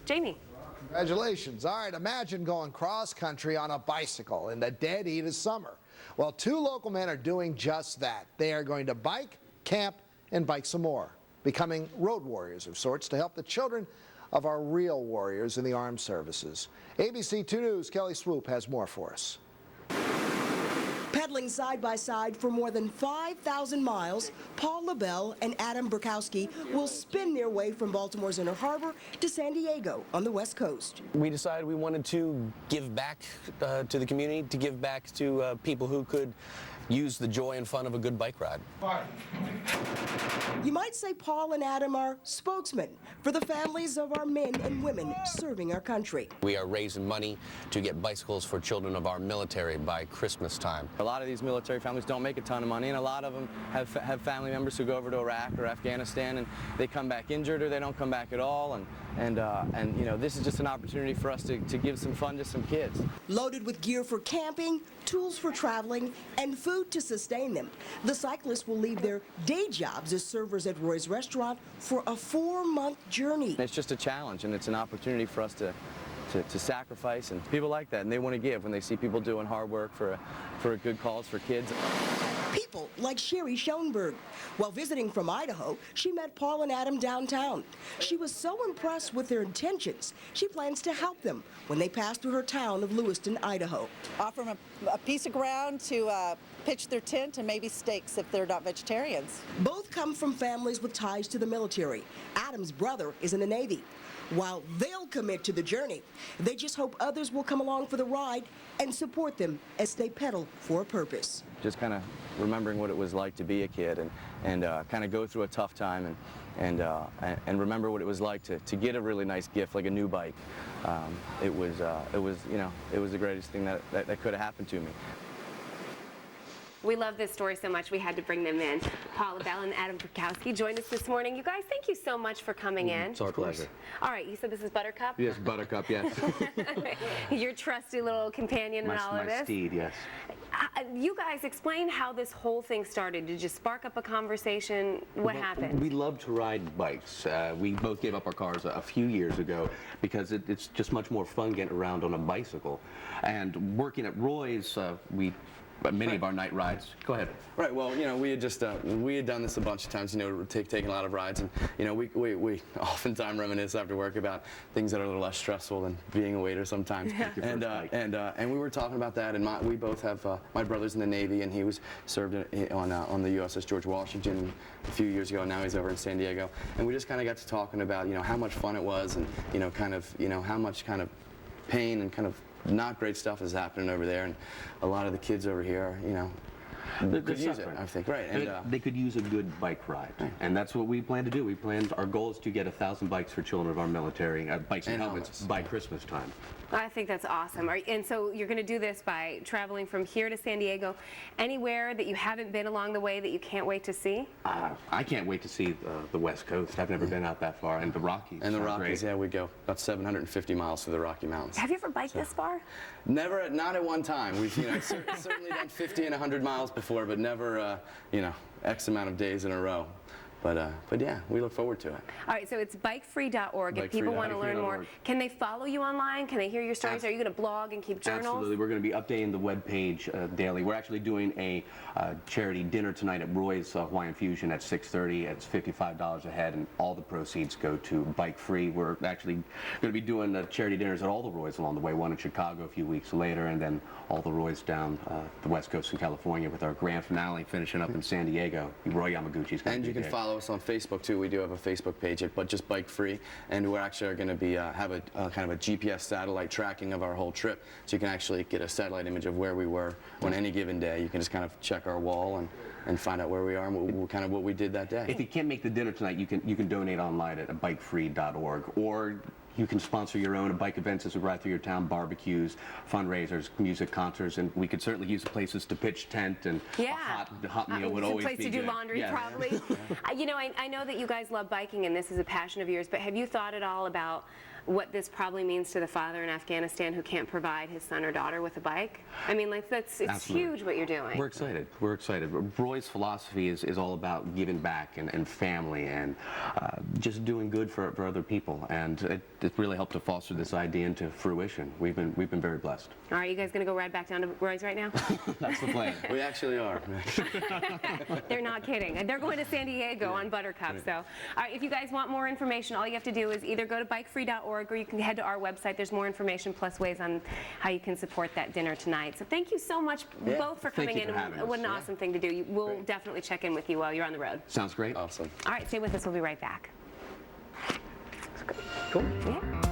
Jamie. Congratulations. All right, imagine going cross-country on a bicycle in the dead heat of summer. Well, 2 local men are doing just that. They are going to bike, camp, and bike some more, becoming road warriors of sorts to help the children of our real warriors in the armed services. ABC2 News' Kelly Swoop has more for us. Pedaling side by side for more than 5,000 miles, Paul Lebelle and Adam Burkowske will spin their way from Baltimore's Inner Harbor to San Diego on the West Coast. We decided we wanted to give back to the community, to give back to people who could use the joy and fun of a good bike ride. You might say Paul and Adam are spokesmen for the families of our men and women serving our country. We are raising money to get bicycles for children of our military by Christmas time. A lot of these military families don't make a ton of money, and a lot of them have family members who go over to Iraq or Afghanistan, and they come back injured or they don't come back at all. And you know, this is just an opportunity for us to give some fun to some kids. Loaded with gear for camping, tools for traveling, and food to sustain them, the cyclists will leave their day jobs as servers at Roy's restaurant for a 4-month journey. It's just a challenge, and it's an opportunity for us to sacrifice, and people like that, and they want to give when they see people doing hard work for a good cause for kids. People like Sherry Schoenberg. While visiting from Idaho, she met Paul and Adam downtown. She was so impressed with their intentions, she plans to help them when they pass through her town of Lewiston, Idaho. Offer them a piece of ground to pitch their tent and maybe steaks if they're not vegetarians. Both come from families with ties to the military. Adam's brother is in the Navy. While they'll commit to the journey, they just hope others will come along for the ride and support them as they pedal for a purpose. Just kind of remembering what it was like to be a kid and kind of go through a tough time and remember what it was like to get a really nice gift like a new bike. It was you know, it was the greatest thing that could have happened to me. We love this story so much we had to bring them in. Paul Lebelle and Adam Burkowske joined us this morning. You guys, thank you so much for coming in. It's our pleasure. All right, you said this is Buttercup? Yes, Buttercup, yes. Your trusty little companion in all of this? My steed, yes. You guys, explain how this whole thing started. Did you spark up a conversation? What happened? We love to ride bikes. We both gave up our cars a few years ago because it's just much more fun getting around on a bicycle. And working at Roy's, many of our night rides. Go ahead. Right. Well, you know, we had just we had done this a bunch of times. You know, taking a lot of rides, and you know, we oftentimes reminisce after work about things that are a little less stressful than being a waiter sometimes. Yeah. And we were talking about that. And we both have my brother's in the Navy, and he was served on the USS George Washington a few years ago. And now he's over in San Diego. And we just kind of got to talking about, you know, how much fun it was, and you know, how much kind of pain and kind of not great stuff is happening over there, and a lot of the kids over here, you know, could use it, I think. Right. And they could use a good bike ride, and that's what we plan to do. Our goal is to get 1,000 bikes for children of our military, bikes and helmets by Christmas time. I think that's awesome. And so you're going to do this by traveling from here to San Diego. Anywhere that you haven't been along the way that you can't wait to see? I can't wait to see the West Coast. I've never been out that far, and the Rockies. And the Rockies, yeah, we go about 750 miles through the Rocky Mountains. Have you ever biked this far? Never, not at one time. We've certainly done 50 and 100 miles before, but never, X amount of days in a row. But yeah, we look forward to it. All right, so it's bikefree.org. If people want to learn more, can they follow you online? Can they hear your stories? Are you going to blog and keep journals? Absolutely. We're going to be updating the webpage daily. We're actually doing a charity dinner tonight at Roy's Hawaiian Fusion at 6:30. It's $55 a head, and all the proceeds go to Bike Free. We're actually going to be doing charity dinners at all the Roy's along the way, one in Chicago a few weeks later, and then all the Roy's down the West Coast in California with our grand finale finishing up in San Diego. Roy Yamaguchi's going to be there. And you can follow us on Facebook too. We do have a Facebook page, but just Bike Free, and we're actually going to be have a kind of a GPS satellite tracking of our whole trip, so you can actually get a satellite image of where we were on any given day. You can just kind of check our wall and find out where we are and kind of what we did that day. If you can't make the dinner tonight, you can donate online at bikefree.org, or you can sponsor your own bike events as we ride through your town, barbecues, fundraisers, music concerts, and we could certainly use places to pitch tent, and a hot meal would always be good. A place to do laundry, probably. You know, I know that you guys love biking and this is a passion of yours, but have you thought at all about what this probably means to the father in Afghanistan who can't provide his son or daughter with a bike? I mean, like, it's huge what you're doing. We're excited. We're excited. Roy's philosophy is all about giving back and family and just doing good for other people. And really helped to foster this idea into fruition. We've been very blessed. All right, you guys going to go ride back down to Roy's right now? That's the plan. We actually are. They're not kidding. They're going to San Diego on Buttercup. So, all right, if you guys want more information, all you have to do is either go to bikefree.org or you can head to our website. There's more information plus ways on how you can support that dinner tonight. So thank you so much both for coming in. What an awesome thing to do. We'll definitely check in with you while you're on the road. Sounds great. Awesome. All right, stay with us. We'll be right back. Cool. Yeah.